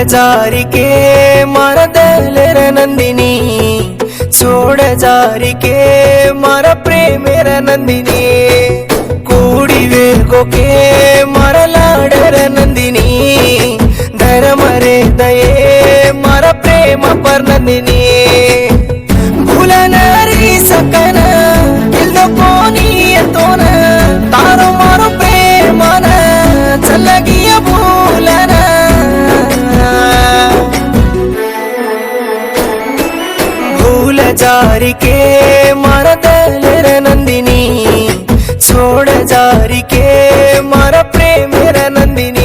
जारी के मार दलेर नंदिनी छोड़ जारी के मार प्रेमेर नंदिनी कूड़ी वेगो के मार लाडर नंदिनी धर्म रे दये मार प्रेम पर नंदिनी भूलनारी सकन दिलो कोनी तोन तारो मारो प्रेमन चल गया भूलना भूल जारी के मार दलेर नंदिनी छोड़ जारी के मार प्रेमेर नंदिनी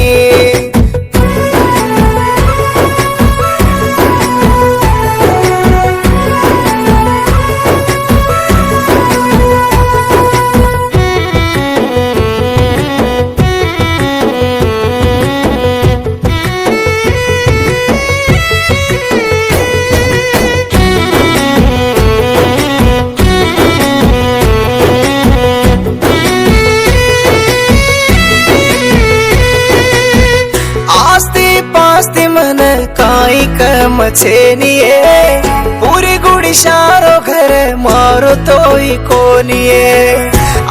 काई कम छेनिए पूरी गुड़ी शारो घर मारो तो ही कोनिए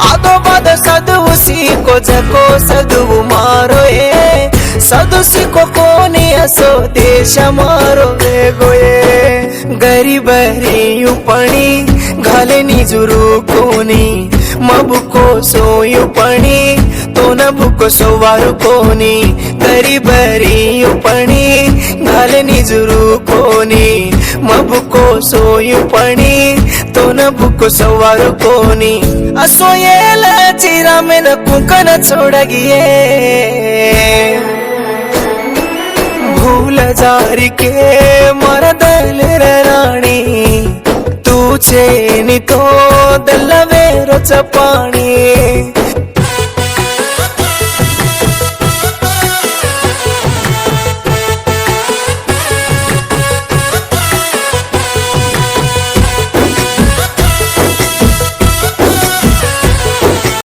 आदो बद सदु सीको जको सदु मारो सदु सीको कोनी असो देश मारो गोये गरीब रियु पणी घाले निजुरु कोनी मबुको सोयु पणी तो न बुको सोवारु कोनी गरीब रियु पणी घाले निजुरु कोनी मबुको सोयु पणी तो न बुको सोवारु कोनी असोयेल चिरा में न कुकन छोड़गिए भूल जारी के मर दलेर राणी तू छेनी तो दलवेरो चपाणी